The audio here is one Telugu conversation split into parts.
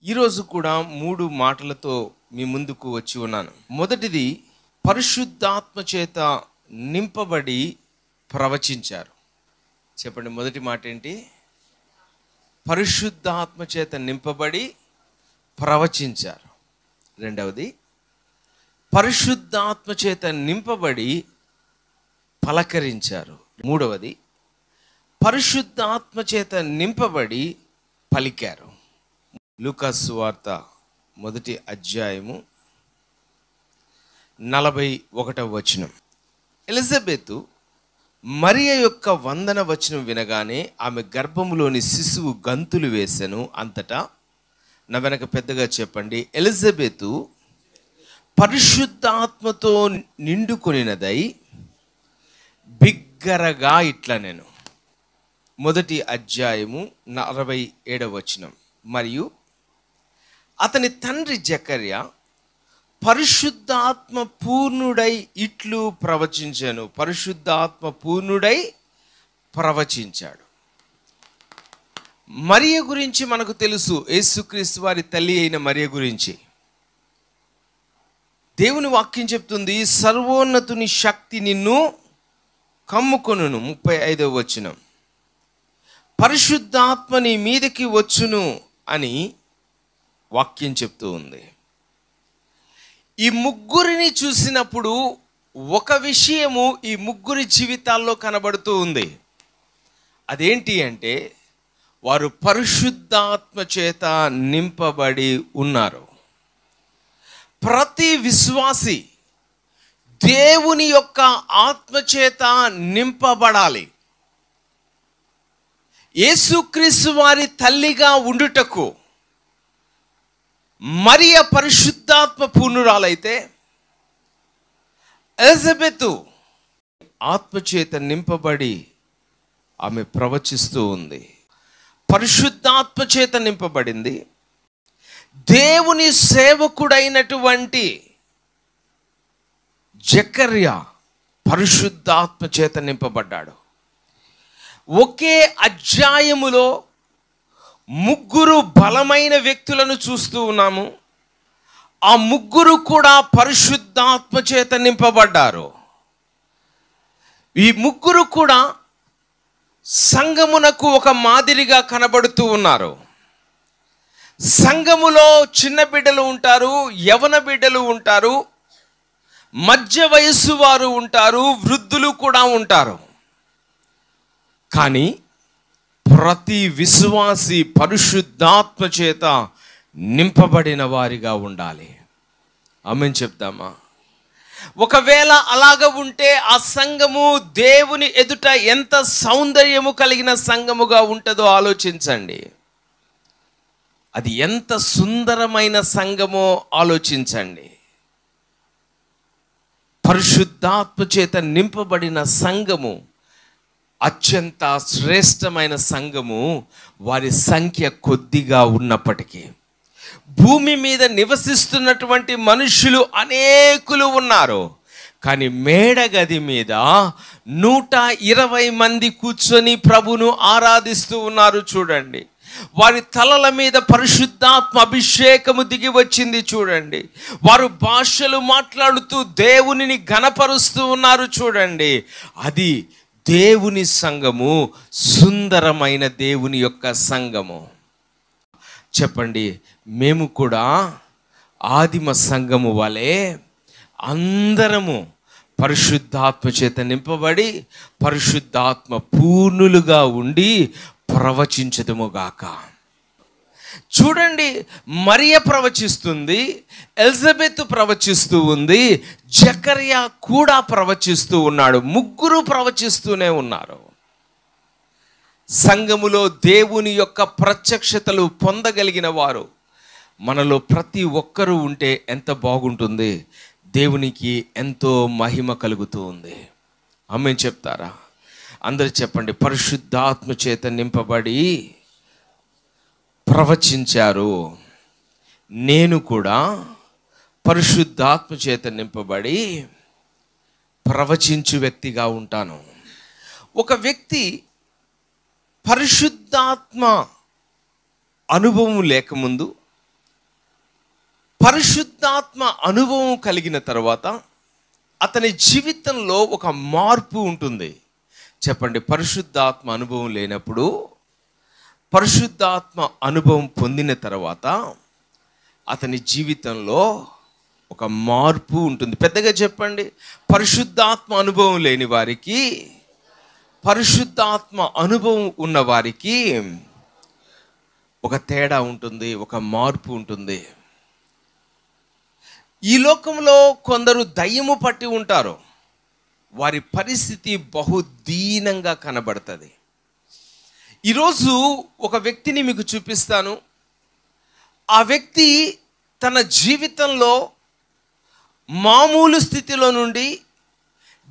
ఈరోజు కూడా 3 మాటలతో మీ ముందుకు వచ్చి ఉన్నాను. మొదటిది, పరిశుద్ధాత్మ చేత నింపబడి ప్రవచించారు. చెప్పండి, మొదటి మాట ఏంటి? పరిశుద్ధాత్మ చేత నింపబడి ప్రవచించారు. రెండవది, పరిశుద్ధాత్మ చేత నింపబడి పలకరించారు. మూడవది, పరిశుద్ధాత్మ చేత నింపబడి పలికారు. లూకా సువార్త 1వ అధ్యాయము 41వ వచనం. ఎలిజబెతు మరియ యొక్క వందన వచనం వినగానే ఆమె గర్భములోని శిశువు గంతులు వేసెను. అంతటా నా వెనక పెద్దగా చెప్పండి, ఎలిజబెతు పరిశుద్ధాత్మతో నిండుకొనినదై బిగ్గరగా ఇట్లా నేను. 1వ అధ్యాయము 47వ వచనం. మరియు అతని తండ్రి జకర్య పరిశుద్ధాత్మ పూర్ణుడై ఇట్లు ప్రవచించాను. పరిశుద్ధాత్మ పూర్ణుడై ప్రవచించాడు. మరియ గురించి మనకు తెలుసు, యేసుక్రీస్తు వారి తల్లి అయిన మరియ గురించి దేవుని వాక్యం చెప్తుంది, సర్వోన్నతుని శక్తి నిన్ను కమ్ముకొనును. 35వ వచనం. పరిశుద్ధాత్మ నీ మీదకి వచ్చును అని వాక్యం చెప్తూ ఉంది. ఈ ముగ్గురిని చూసినప్పుడు ఒక విషయము ఈ ముగ్గురి జీవితాల్లో కనబడుతూ ఉంది. అదేంటి అంటే, వారు పరిశుద్ధాత్మ చేత నింపబడి ఉన్నారు. ప్రతి విశ్వాసి దేవుని యొక్క ఆత్మ చేత నింపబడాలి. యేసుక్రీస్తు వారి తల్లిగా ఉండుటకు మరియ పరిశుద్ధాత్మ పూర్ణురాలైతే, ఎలిజబెతు ఆత్మచేత నింపబడి ఆమె ప్రవచిస్తూ ఉంది. పరిశుద్ధాత్మ చేత నింపబడింది. దేవుని సేవకుడైనటువంటి జకర్య పరిశుద్ధాత్మ చేత నింపబడ్డాడు. ఒకే అధ్యాయములో ముగ్గురు బలమైన వ్యక్తులను చూస్తూ ఉన్నాము. ఆ ముగ్గురు కూడా పరిశుద్ధాత్మ చేత నింపబడ్డారు. ఈ ముగ్గురు కూడా సంఘమునకు ఒక మాదిరిగా కనబడుతూ ఉన్నారు. సంఘములో చిన్న బిడ్డలు ఉంటారు, యవన బిడ్డలు ఉంటారు, మధ్య వయస్సు వారు ఉంటారు, వృద్ధులు కూడా ఉంటారు. కానీ ప్రతి విశ్వాసి పరిశుద్ధాత్మ చేత నింపబడిన వారిగా ఉండాలి. ఆమేన్ చెప్తామా? ఒకవేళ అలాగ ఉంటే ఆ సంఘము దేవుని ఎదుట ఎంత సౌందర్యము కలిగిన సంఘముగా ఉంటుందో ఆలోచించండి. అది ఎంత సుందరమైన సంఘమో ఆలోచించండి. పరిశుద్ధాత్మ చేత నింపబడిన సంఘము అత్యంత శ్రేష్టమైన సంఘము. వారి సంఖ్య కొద్దిగా ఉన్నప్పటికీ భూమి మీద నివసిస్తున్నటువంటి మనుషులు అనేకులు ఉన్నారు. కానీ మేడగది మీద 120 మంది కూర్చొని ప్రభును ఆరాధిస్తూ ఉన్నారు. చూడండి, వారి తలల మీద పరిశుద్ధాత్మ అభిషేకము దిగి వచ్చింది. చూడండి, వారు భాషలు మాట్లాడుతూ దేవునిని ఘనపరుస్తూ ఉన్నారు. చూడండి, అది దేవుని సంఘము, సుందరమైన దేవుని యొక్క సంఘము. చెప్పండి, మేము కూడా ఆదిమ సంఘము వలె అందరము పరిశుద్ధాత్మ చేత నింపబడి పరిశుద్ధాత్మ పూర్ణులుగా ఉండి ప్రవచించదుముగాక. చూడండి, మరియ ప్రవచిస్తుంది, ఎలిజబెత్ ప్రవచిస్తూ ఉంది, జకర్య కూడా ప్రవచిస్తూ ఉన్నాడు. ముగ్గురు ప్రవచిస్తూనే ఉన్నారు. సంఘములో దేవుని యొక్క ప్రత్యక్షతలు పొందగలిగిన వారు మనలో ప్రతి ఒక్కరూ ఉంటే ఎంత బాగుంటుంది. దేవునికి ఎంతో మహిమ కలుగుతూ ఉంది. ఆమేన్ చెప్తారా? అందరూ చెప్పండి, పరిశుద్ధాత్మ చేత నింపబడి ప్రవచించారు. నేను కూడా పరిశుద్ధాత్మ చేత నింపబడి ప్రవచించు వ్యక్తిగా ఉంటాను. ఒక వ్యక్తి పరిశుద్ధాత్మ అనుభవం లేకముందు పరిశుద్ధాత్మ అనుభవం కలిగిన తర్వాత అతని జీవితంలో ఒక మార్పు ఉంటుంది. చెప్పండి, పరిశుద్ధాత్మ అనుభవం లేనప్పుడు పరిశుద్ధాత్మ అనుభవం పొందిన తర్వాత అతని జీవితంలో ఒక మార్పు ఉంటుంది. పెద్దగా చెప్పండి. పరిశుద్ధాత్మ అనుభవం లేని వారికి, పరిశుద్ధాత్మ అనుభవం ఉన్న వారికి ఒక తేడా ఉంటుంది, ఒక మార్పు ఉంటుంది. ఈ లోకంలో కొందరు దయ్యము పట్టి ఉంటారు. వారి పరిస్థితి బహుదీనంగా కనబడుతుంది. ఈరోజు ఒక వ్యక్తిని మీకు చూపిస్తాను. ఆ వ్యక్తి తన జీవితంలో మామూలు స్థితిలో నుండి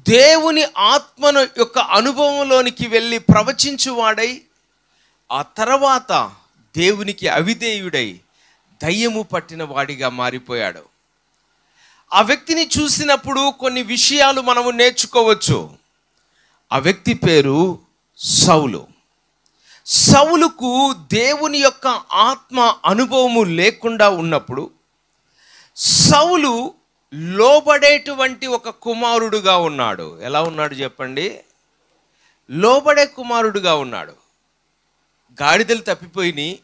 దేవుని ఆత్మను యొక్క అనుభవంలోనికి వెళ్ళి ప్రవచించువాడై, ఆ తర్వాత దేవునికి అవిధేయుడై దయ్యము పట్టిన వాడిగా మారిపోయాడు. ఆ వ్యక్తిని చూసినప్పుడు కొన్ని విషయాలు మనము నేర్చుకోవచ్చు. ఆ వ్యక్తి పేరు సౌలు. సౌలుకు దేవుని యొక్క ఆత్మ అనుభవము లేకుండా ఉన్నప్పుడు సౌలు లోబడేటువంటి ఒక కుమారుడుగా ఉన్నాడు. ఎలా ఉన్నాడు చెప్పండి? లోబడే కుమారుడుగా ఉన్నాడు. గాడిదలు తప్పిపోయినాయి,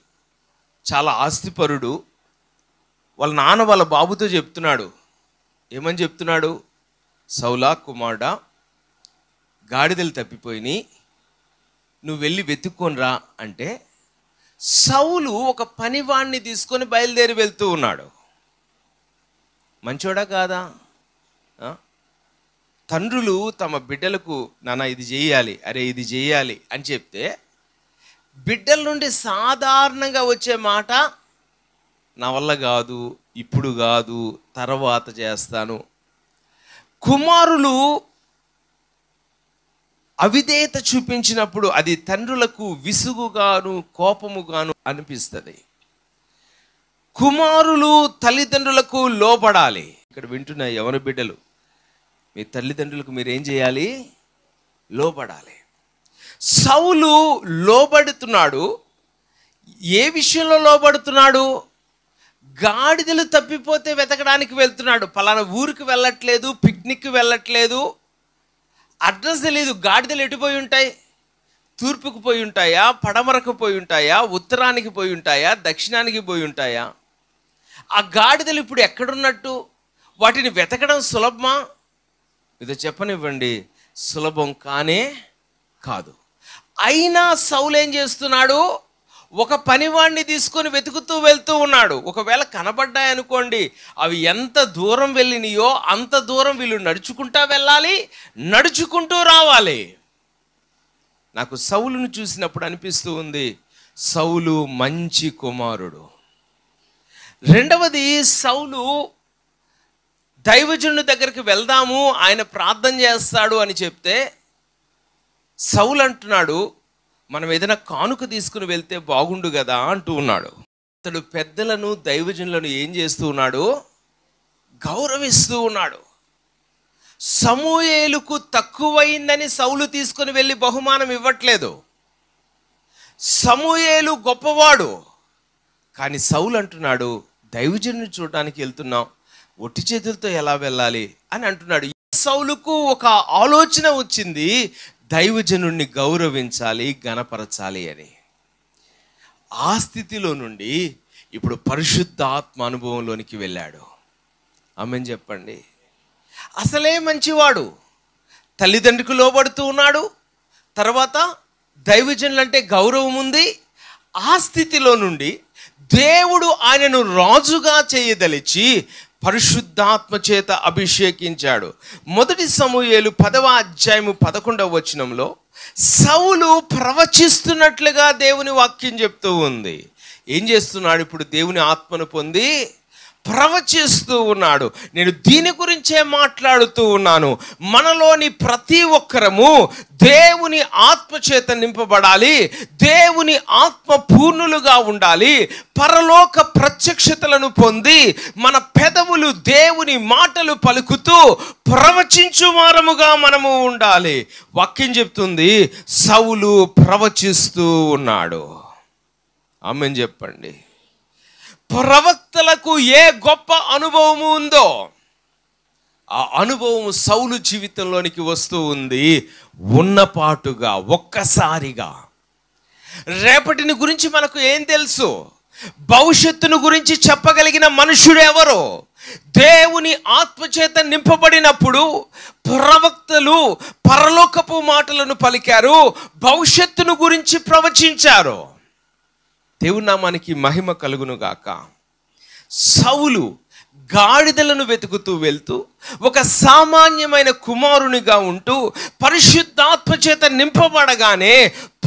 చాలా ఆస్తిపరుడు. వాళ్ళ నాన్న వాళ్ళ బాబుతో చెప్తున్నాడు. ఏమని చెప్తున్నాడు? సౌలా కుమారుడా, గాడిదలు తప్పిపోయినాయి, నువ్వు వెళ్ళి వెతుక్కొని రా అంటే సౌలు ఒక పనివాణ్ణి తీసుకొని బయలుదేరి వెళ్తూ ఉన్నాడు. మంచోడా కాదా? తండ్రులు తమ బిడ్డలకు నాన్న ఇది చేయాలి, అరే ఇది చేయాలి అని చెప్తే బిడ్డల నుండి సాధారణంగా వచ్చే మాట నా వల్ల కాదు, ఇప్పుడు కాదు, తర్వాత చేస్తాను. కుమారులు అవిధేయత చూపించినప్పుడు అది తండ్రులకు విసుగుగాను కోపముగాను అనిపిస్తుంది. కుమారులు తల్లిదండ్రులకు లోబడాలి. ఇక్కడ వింటున్న యవన బిడ్డలు, మీ తల్లిదండ్రులకు మీరేం చేయాలి? లోబడాలి. సౌలు లోబడుతున్నాడు. ఏ విషయంలో లోబడుతున్నాడు? గాడిదలు తప్పిపోతే వెతకడానికి వెళ్తున్నాడు. పలానా ఊరికి వెళ్ళట్లేదు, పిక్నిక్కి వెళ్ళట్లేదు, అడ్రస్ తెలియదు. గాడిదలు ఎటుపోయి ఉంటాయి? తూర్పుకు పోయి ఉంటాయా, పడమరకు పోయి ఉంటాయా, ఉత్తరానికి పోయి ఉంటాయా, దక్షిణానికి పోయి ఉంటాయా? ఆ గాడిదలు ఇప్పుడు ఎక్కడున్నట్టు? వాటిని వెతకడం సులభమా? ఇది చెప్పనివ్వండి, సులభం కానే కాదు. అయినా సౌలు ఏం చేస్తున్నాడు? ఒక పనివాడిని తీసుకొని వెతుకుతూ వెళ్తూ ఉన్నాడు. ఒకవేళ కనబడ్డాయనుకోండి, అవి ఎంత దూరం వెళ్ళినాయో అంత దూరం వీళ్ళు నడుచుకుంటూ వెళ్ళాలి, నడుచుకుంటూ రావాలి. నాకు సౌలును చూసినప్పుడు అనిపిస్తూ ఉంది, సౌలు మంచి కుమారుడు. రెండవది, సౌలు దైవజనుడి దగ్గరికి వెళ్దాము, ఆయన ప్రార్థన చేస్తాడు అని చెప్తే సౌలు అంటున్నాడు, మనం ఏదైనా కానుక తీసుకుని వెళ్తే బాగుండు కదా అంటూ ఉన్నాడు. అతడు పెద్దలను దైవజనులను ఏం చేస్తూ ఉన్నాడు? గౌరవిస్తూ ఉన్నాడు. సమూయేలుకు తక్కువైందని సౌలు తీసుకుని వెళ్ళి బహుమానం ఇవ్వట్లేదు. సమూయేలు గొప్పవాడు, కానీ సౌలు అంటున్నాడు, దైవజనుని చూడడానికి వెళ్తున్నాం, ఒట్టి చేతులతో ఎలా వెళ్ళాలి అని అంటున్నాడు. సౌలుకు ఒక ఆలోచన వచ్చింది, దైవజనుణ్ణి గౌరవించాలి, గణపరచాలి అని. ఆ స్థితిలో నుండి ఇప్పుడు పరిశుద్ధాత్మ అనుభవంలోనికి వెళ్ళాడు. ఆమేన్ చెప్పండి. అసలే మంచివాడు, తల్లిదండ్రులకు లోబడుతూ ఉన్నాడు, తర్వాత దైవజనులంటే గౌరవం ఉంది. ఆ స్థితిలో నుండి దేవుడు ఆయనను రాజుగా చేయదలిచి పరిశుద్ధాత్మ చేత అభిషేకించాడు. 1 సమూయేలు 10వ అధ్యాయము 11వ వచనంలో సౌలు ప్రవచిస్తున్నట్లుగా దేవుని వాక్యం చెప్తూ ఉంది. ఏం చేస్తున్నాడు? ఇప్పుడు దేవుని ఆత్మను పొంది ప్రవచిస్తూ ఉన్నాడు. నేను దీని గురించే మాట్లాడుతూ ఉన్నాను. మనలోని ప్రతి ఒక్కరము దేవుని ఆత్మ చేత నింపబడాలి, దేవుని ఆత్మ పూర్ణులుగా ఉండాలి, పరలోక ప్రత్యక్షతలను పొంది మన పెదవులు దేవుని మాటలు పలుకుతూ ప్రవచించు వారముగా మనము ఉండాలి. వాక్యం చెప్తుంది, సౌలు ప్రవచిస్తూ ఉన్నాడు. ఆమేన్ చెప్పండి. ప్రవక్తల ప్రవక్తలకు ఏ గొప్ప అనుభవము ఉందో ఆ అనుభవం సౌలు జీవితంలోనికి వస్తూ ఉంది. ఉన్నపాటుగా, ఒక్కసారిగా. రేపటిని గురించి మనకు ఏం తెలుసు? భవిష్యత్తును గురించి చెప్పగలిగిన మనుషుడు ఎవరు? దేవుని ఆత్మచేత నింపబడినప్పుడు ప్రవక్తలు పరలోకపు మాటలను పలికారు, భవిష్యత్తును గురించి ప్రవచించారు. దేవుని నామానికి మహిమ కలుగును గాక. సౌలు గాడిదలను వెతుకుతూ వెళ్తూ ఒక సామాన్యమైన కుమారునిగా ఉంటూ పరిశుద్ధాత్మ చేత నింపబడగానే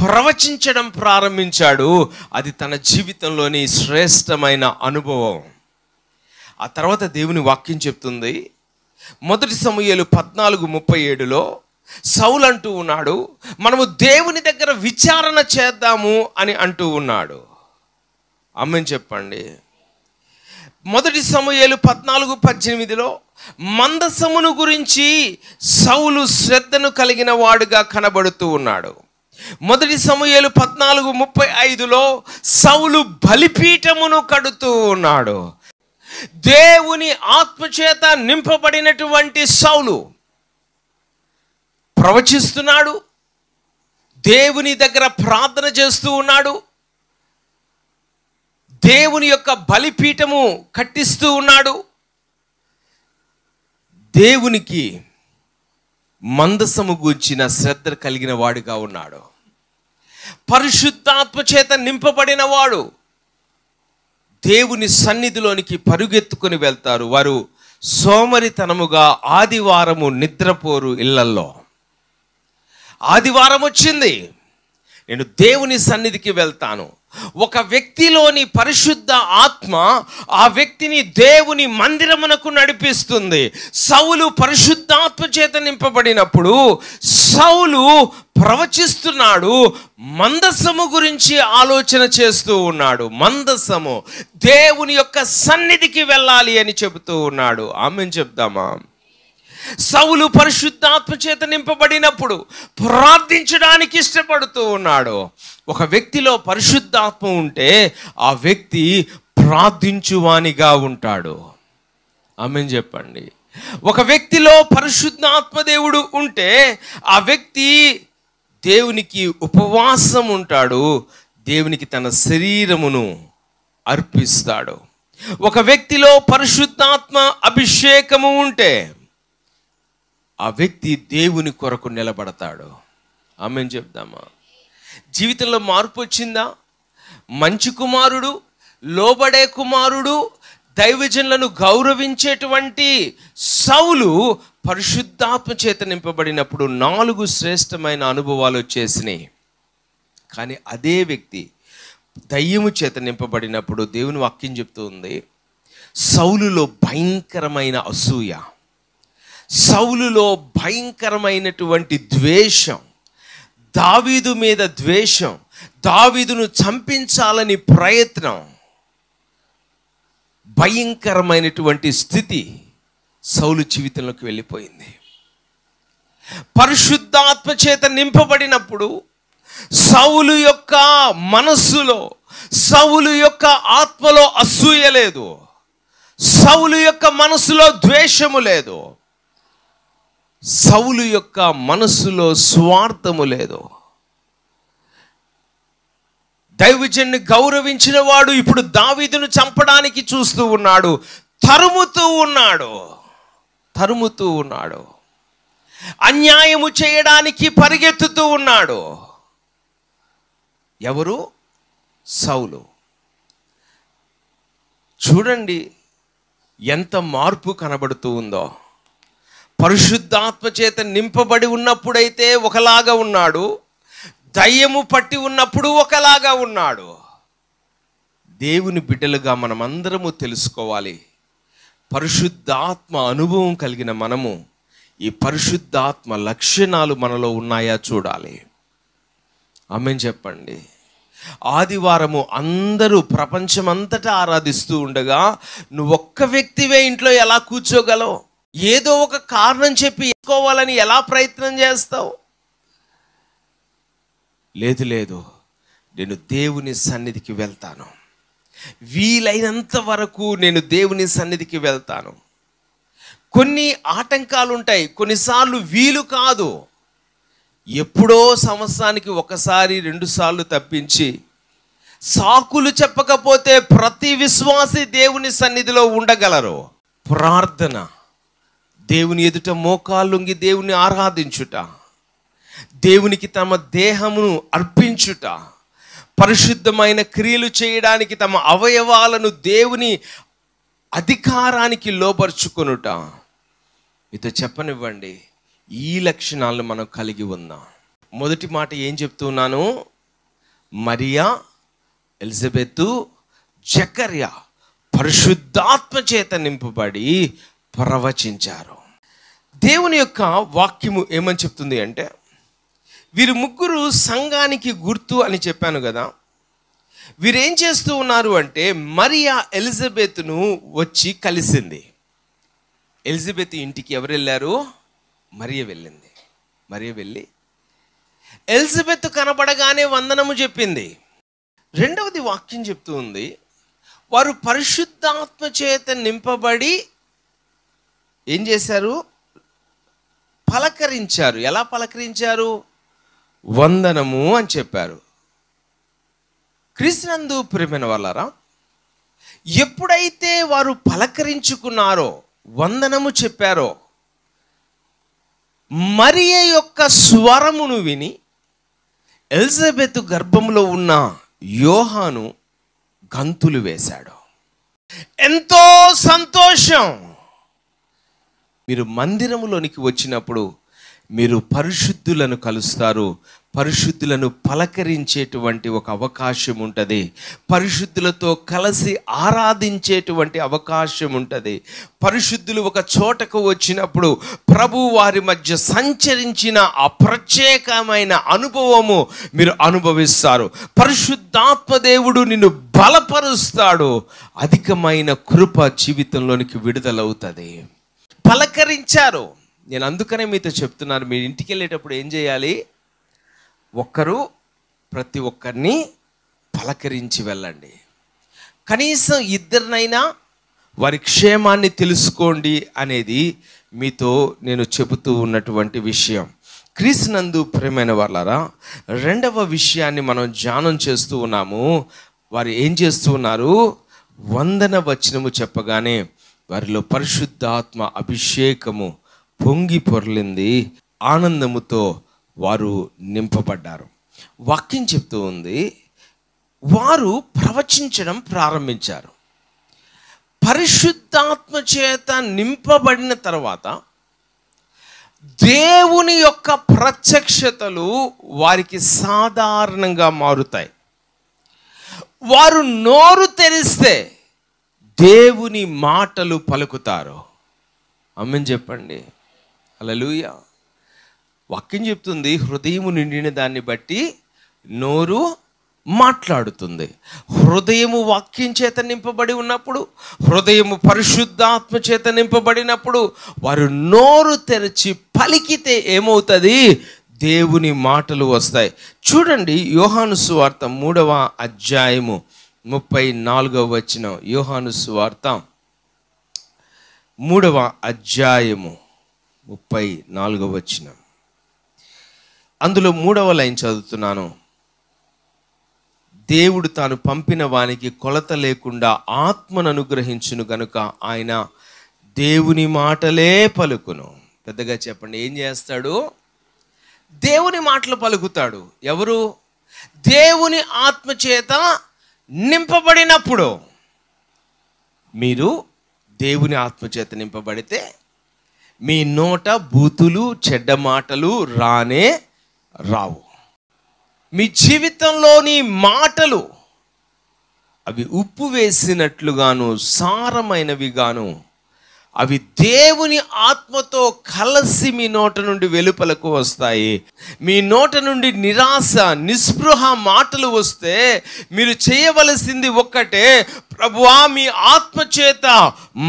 ప్రవచించడం ప్రారంభించాడు. అది తన జీవితంలోని శ్రేష్టమైన అనుభవం. ఆ తర్వాత దేవుని వాక్యం చెప్తుంది, 1 సమూయేలు 14:37లో సౌలు అంటూ ఉన్నాడు, మనము దేవుని దగ్గర విచారణ చేద్దాము అని అంటూ ఉన్నాడు. ఆమేన్ చెప్పండి. 1 సమూయేలు 14:18లో మందసమును గురించి సౌలు శ్రద్ధను కలిగిన వాడుగా కనబడుతూ ఉన్నాడు. 1 సమూయేలు 14:35లో సౌలు బలిపీఠమును కడుతూ ఉన్నాడు. దేవుని ఆత్మచేత నింపబడినటువంటి సౌలు ప్రవచిస్తున్నాడు, దేవుని దగ్గర ప్రార్థన చేస్తూ ఉన్నాడు, దేవుని యొక్క బలిపీఠము కట్టిస్తూ ఉన్నాడు. దేవునికి మందసము గూర్చిన శ్రద్ధ కలిగిన వాడుగా ఉన్నాడు. పరిశుద్ధాత్మ చేత నింపబడిన వాడు దేవుని సన్నిధిలోనికి పరుగెత్తుకొని వెళ్తారు. వారు సోమరితనముగా ఆదివారము నిద్రపోరు ఇళ్లల్లో. ఆదివారం వచ్చింది, నేను దేవుని సన్నిధికి వెళ్తాను. ఒక వ్యక్తిలోని పరిశుద్ధ ఆత్మ ఆ వ్యక్తిని దేవుని మందిరమునకు నడిపిస్తుంది. సౌలు పరిశుద్ధాత్మ చేత నింపబడినప్పుడు సౌలు ప్రవచిస్తున్నాడు, మందసము గురించి ఆలోచన చేస్తూ ఉన్నాడు. మందసము దేవుని యొక్క సన్నిధికి వెళ్ళాలి అని చెబుతూ ఉన్నాడు. ఆమేన్ చెప్దామా? సౌలు పరిశుద్ధాత్మ చేత నింపబడినప్పుడు ప్రార్థించడానికి ఇష్టపడుతూ ఉన్నాడు. ఒక వ్యక్తిలో పరిశుద్ధాత్మ ఉంటే ఆ వ్యక్తి ప్రార్థించువానిగా ఉంటాడు. ఆమేన్ చెప్పండి. ఒక వ్యక్తిలో పరిశుద్ధాత్మ దేవుడు ఉంటే ఆ వ్యక్తి దేవునికి ఉపవాసం ఉంటాడు, దేవునికి తన శరీరమును అర్పిస్తాడు. ఒక వ్యక్తిలో పరిశుద్ధాత్మ అభిషేకము ఉంటే ఆ వ్యక్తి దేవుని కొరకు నిలబడతాడు. ఆమేన్ చెప్దామా? జీవితంలో మార్పు వచ్చిందా? మంచి కుమారుడు, లోబడే కుమారుడు, దైవజనులను గౌరవించేటువంటి సౌలు పరిశుద్ధాత్మ చేత నింపబడినప్పుడు 4 శ్రేష్టమైన అనుభవాలు వచ్చేసినాయి. కానీ అదే వ్యక్తి దయ్యము చేత నింపబడినప్పుడు దేవుని వాక్యం చెప్తుంది, సౌలులో భయంకరమైన అసూయ, సౌలులో భయంకరమైనటువంటి ద్వేషం, దావీదు మీద ద్వేషం, దావీదును చంపించాలని ప్రయత్నం, భయంకరమైనటువంటి స్థితి సౌలు జీవితంలోకి వెళ్ళిపోయింది. పరిశుద్ధాత్మ చేత నింపబడినప్పుడు సౌలు యొక్క మనస్సులో, సౌలు యొక్క ఆత్మలో అసూయ లేదు, సౌలు యొక్క మనస్సులో ద్వేషము లేదు, సౌలు యొక్క మనస్సులో స్వార్థము లేదు. దైవజనుని గౌరవించిన వాడు ఇప్పుడు దావీదును చంపడానికి చూస్తూ ఉన్నాడు, తరుముతూ ఉన్నాడు, అన్యాయము చేయడానికి పరిగెత్తుతూ ఉన్నాడు. ఎవరు? సౌలు. చూడండి ఎంత మార్పు కనబడుతూ ఉందో. పరిశుద్ధాత్మ చేత నింపబడి ఉన్నప్పుడైతే ఒకలాగా ఉన్నాడు, దయ్యము పట్టి ఉన్నప్పుడు ఒకలాగా ఉన్నాడు. దేవుని బిడ్డలుగా మనమందరము తెలుసుకోవాలి, పరిశుద్ధాత్మ అనుభవం కలిగిన మనము ఈ పరిశుద్ధాత్మ లక్షణాలు మనలో ఉన్నాయా చూడాలి. ఆమేన్ చెప్పండి. ఆదివారము అందరూ ప్రపంచమంతటా ఆరాధిస్తూ ఉండగా నువ్వు ఒక్క వ్యక్తివే ఇంట్లో ఎలా కూర్చోగలవు? ఏదో ఒక కారణం చెప్పి ఎక్కుకోవాలని ఎలా ప్రయత్నం చేస్తావు? లేదు, నేను దేవుని సన్నిధికి వెళ్తాను, వీలైనంత వరకు నేను దేవుని సన్నిధికి వెళ్తాను. కొన్ని ఆటంకాలు ఉంటాయి, కొన్నిసార్లు వీలు కాదు. ఎప్పుడో సంవత్సరానికి ఒకసారి 2 సార్లు తప్పించి సాకులు చెప్పకపోతే ప్రతి విశ్వాసి దేవుని సన్నిధిలో ఉండగలరు. ప్రార్థన, దేవుని ఎదుట మోకాళ్ళుంగి దేవుని ఆరాధించుట, దేవునికి తమ దేహమును అర్పించుట, పరిశుద్ధమైన క్రియలు చేయడానికి తమ అవయవాలను దేవుని అధికారానికి లోబర్చుకొనుట. మీతో చెప్పనివ్వండి, ఈ లక్షణాలను మనం కలిగి ఉన్నాం. మొదటి మాట ఏం చెప్తున్నాను? మరియా, ఎలిజబెతు, జకర్యా పరిశుద్ధాత్మ చేత నింపబడి ప్రవచించారు. దేవుని యొక్క వాక్యము ఏమని చెప్తుంది అంటే, వీరు ముగ్గురు సంఘానికి గుర్తు అని చెప్పాను కదా. వీరేం చేస్తూ ఉన్నారు అంటే, మరియా ఎలిజబెత్ను వచ్చి కలిసింది. ఎలిజబెత్ ఇంటికి ఎవరు వెళ్ళారు? మరియ వెళ్ళింది. మరియ వెళ్ళి ఎలిజబెత్ కనబడగానే వందనము చెప్పింది. రెండవది వాక్యం చెప్తూ ఉంది, వారు పరిశుద్ధాత్మ చేత నింపబడి ఏం చేశారు? పలకరించారు. ఎలా పలకరించారు? వందనము అని చెప్పారు. క్రీస్తునందు ప్రియమైన వాళ్ళారా, ఎప్పుడైతే వారు పలకరించుకున్నారో, వందనము చెప్పారో, మరియ యొక్క స్వరమును విని ఎలిజబెత్ గర్భంలో ఉన్న యోహాను గంతులు వేశాడు. ఎంతో సంతోషం. మీరు మందిరములోనికి వచ్చినప్పుడు మీరు పరిశుద్ధులను కలుస్తారు. పరిశుద్ధులను పలకరించేటువంటి ఒక అవకాశం ఉంటుంది. పరిశుద్ధులతో కలిసి ఆరాధించేటువంటి అవకాశం ఉంటుంది. పరిశుద్ధులు ఒక చోటకు వచ్చినప్పుడు ప్రభు వారి మధ్య సంచరించిన ఆ ప్రత్యేకమైన అనుభవము మీరు అనుభవిస్తారు. పరిశుద్ధాత్మ దేవుడు నిన్ను బలపరుస్తాడు. అధికమైన కృప జీవితంలోనికి విడుదలవుతుంది. పలకరించారు. నేను అందుకనే మీతో చెప్తున్నాను, మీరు ఇంటికి వెళ్ళేటప్పుడు ఏం చేయాలి? ప్రతి ఒక్కరిని పలకరించి వెళ్ళండి. కనీసం ఇద్దరినైనా వారి క్షేమాన్ని తెలుసుకోండి అనేది మీతో నేను చెబుతూ ఉన్నటువంటి విషయం. క్రీస్తునందు ప్రియమైన వాళ్ళారా, రెండవ విషయాన్ని మనం ధ్యానం చేస్తూ ఉన్నాము. వారు ఏం చేస్తూ ఉన్నారు? వందన వచనము చెప్పగానే వారిలో పరిశుద్ధాత్మ అభిషేకము పొంగి పొర్లింది. ఆనందముతో వారు నింపబడ్డారు. వాక్యం చెప్తూ ఉంది, వారు ప్రవచించడం ప్రారంభించారు. పరిశుద్ధాత్మ చేత నింపబడిన తర్వాత దేవుని యొక్క ప్రత్యక్షతలు వారికి సాధారణంగా మారుతాయి. వారు నోరు తెరిస్తే దేవుని మాటలు పలుకుతారు. ఆమేన్ చెప్పండి. హల్లెలూయా. వాక్యం చెప్తుంది, హృదయము నిండిన దాన్ని బట్టి నోరు మాట్లాడుతుంది. హృదయము వాక్యం చేత నింపబడి ఉన్నప్పుడు, హృదయము పరిశుద్ధాత్మ చేత నింపబడినప్పుడు వారు నోరు తెరిచి పలికితే ఏమవుతుంది? దేవుని మాటలు వస్తాయి. చూడండి, యోహాను సువార్త 3వ అధ్యాయము 34వ వచనం. యోహాను సువార్త 3వ అధ్యాయము 34వ వచనం. అందులో 3వ లైన్ చదువుతున్నాను. దేవుడు తాను పంపిన వానికి కొలత లేకుండా ఆత్మను అనుగ్రహించును గనుక ఆయన దేవుని మాటలే పలుకును. పెద్దగా చెప్పండి, ఏం చేస్తాడు? దేవుని మాటలు పలుకుతాడు. ఎవరు? దేవుని ఆత్మ చేత నింపబడినప్పుడు. మీరు దేవుని ఆత్మ చేత నింపబడితే మీ నోట బూతులు, చెడ్డ మాటలు రానే రావు. మీ జీవితంలోని మాటలు అవి ఉప్పు వేసినట్లుగాను సారమైనవిగాను అవి దేవుని ఆత్మతో కలిసి మీ నోట నుండి వెలుపలకు వస్తాయి. మీ నోట నుండి నిరాశ, నిస్పృహ మాటలు వస్తే మీరు చేయవలసింది ఒక్కటే, ప్రభువా మీ ఆత్మ చేత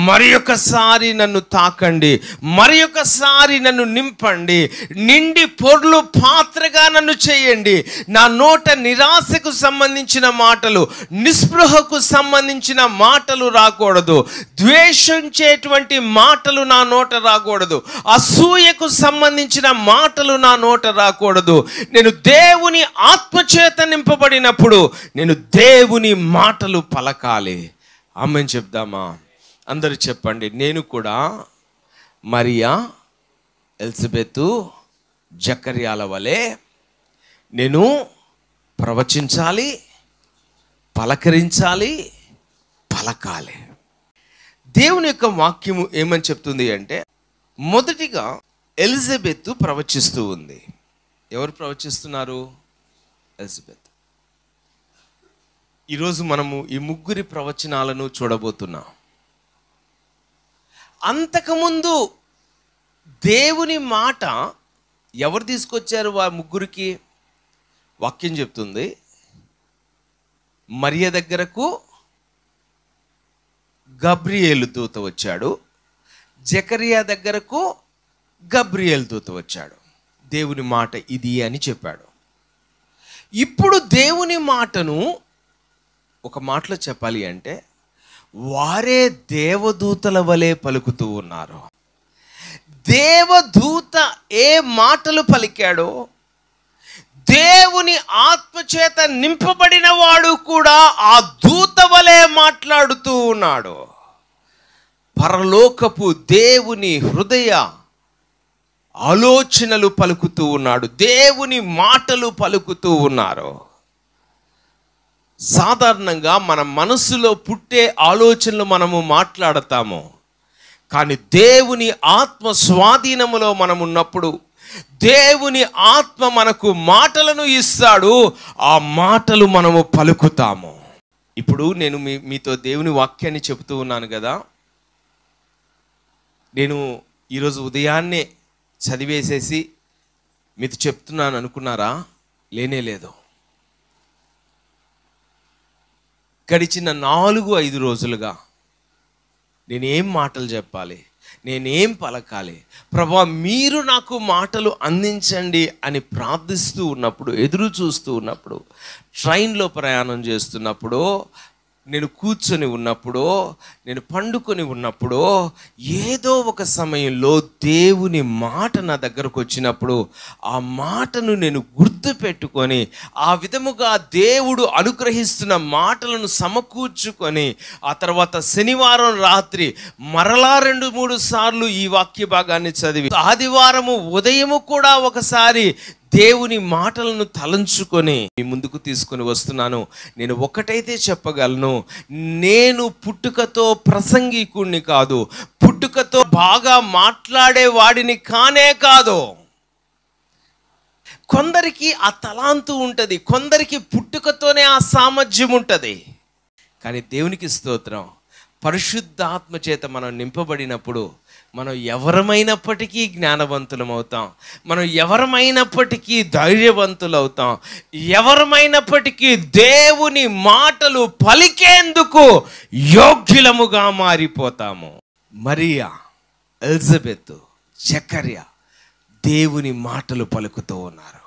మరి ఒకసారి నన్ను తాకండి, మరి ఒకసారి నన్ను నింపండి, నిండి పొర్లు పాత్రగా నన్ను చేయండి. నా నోట నిరాశకు సంబంధించిన మాటలు, నిస్పృహకు సంబంధించిన మాటలు రాకూడదు, ద్వేషించేటువంటి మాటలు నా నోట రాకూడదు, అసూయకు సంబంధించిన మాటలు నా నోట రాకూడదు. నేను దేవుని ఆత్మ చేత నింపబడినప్పుడు నేను దేవుని మాటలు పలకాలి. ఆమేన్ చెప్దామా? అందరూ చెప్పండి. నేను కూడా మరియా, ఎలిజబెతు, జకర్యాల వలె నేను ప్రవచించాలి, పలకరించాలి, పలకాలి. దేవుని యొక్క వాక్యము ఏమని చెప్తుంది అంటే, మొదటిగా ఎలిజబెతు ప్రవచిస్తూ ఉంది. ఎవరు ప్రవచిస్తున్నారు? ఎలిజబెత్. ఈరోజు మనము ఈ ముగ్గురి ప్రవచనాలను చూడబోతున్నాం. అంతకుముందు దేవుని మాట ఎవరు తీసుకొచ్చారు ఆ ముగ్గురికి? వాక్యం చెప్తుంది, మరియ దగ్గరకు గబ్రియేలు దూత వచ్చాడు, జకరియా దగ్గరకు గబ్రియేలు దూత వచ్చాడు. దేవుని మాట ఇది అని చెప్పాడు. ఇప్పుడు దేవుని మాటను ఒక మాటలో చెప్పాలి అంటే, వారే దేవదూతల వలె పలుకుతూ ఉన్నారు. దేవదూత ఏ మాటలు పలికాడో, దేవుని ఆత్మచేత నింపబడిన వాడు కూడా ఆ దూత వలె మాట్లాడుతూ ఉన్నాడు. పరలోకపు దేవుని హృదయ ఆలోచనలు పలుకుతూ ఉన్నాడు, దేవుని మాటలు పలుకుతూ ఉన్నారు. సాధారణంగా మన మనసులో పుట్టే ఆలోచనలు మనము మాట్లాడతాము, కానీ దేవుని ఆత్మ స్వాధీనములో మనం ఉన్నప్పుడు దేవుని ఆత్మ మనకు మాటలను ఇస్తాడు, ఆ మాటలు మనము పలుకుతాము. ఇప్పుడు నేను మీతో దేవుని వాక్యాన్ని చెబుతూ ఉన్నాను కదా. నేను ఈరోజు ఉదయాన్నే చదివేసేసి మీతో చెప్తున్నాను అనుకున్నారా? లేనే లేదు. గడిచిన 4-5 రోజులుగా నేనేం మాటలు చెప్పాలి, నేనేం పలకాలి, ప్రభువా మీరు నాకు మాటలు అందించండి అని ప్రార్థిస్తూ ఉన్నప్పుడు, ఎదురు చూస్తూ ఉన్నప్పుడు, ట్రైన్లో ప్రయాణం చేస్తున్నప్పుడు, నేను కూర్చొని ఉన్నప్పుడు, నేను పండుకొని ఉన్నప్పుడు, ఏదో ఒక సమయంలో దేవుని మాట నా దగ్గరకు వచ్చినప్పుడు ఆ మాటను నేను గుర్తు పెట్టుకొని, ఆ విధముగా దేవుడు అనుగ్రహిస్తున్న మాటలను సమకూర్చుకొని, ఆ తర్వాత శనివారం రాత్రి మరలా 2-3 సార్లు ఈ వాక్య భాగాన్ని చదివి, ఆదివారము ఉదయము కూడా ఒకసారి దేవుని మాటలను తలంచుకొని మీ ముందుకు తీసుకొని వస్తున్నాను. నేను ఒకటైతే చెప్పగలను, నేను పుట్టుకతో ప్రసంగికుణ్ణి కాదు, పుట్టుకతో బాగా మాట్లాడే వాడిని కానే కాదు. కొందరికి ఆ తలాంతు ఉంటుంది, కొందరికి పుట్టుకతోనే ఆ సామర్థ్యం ఉంటుంది. కానీ దేవునికి స్తోత్రం, పరిశుద్ధాత్మ చేత మనం నింపబడినప్పుడు మనం ఎవరమైనప్పటికీ జ్ఞానవంతులం అవుతాం, మనం ఎవరమైనప్పటికీ ధైర్యవంతులు అవుతాం, ఎవరమైనప్పటికీ దేవుని మాటలు పలికేందుకు యోగ్యులముగా మారిపోతాము. మరియా, ఎలిజబెత్, జకర్యా దేవుని మాటలు పలుకుతూ ఉన్నారు.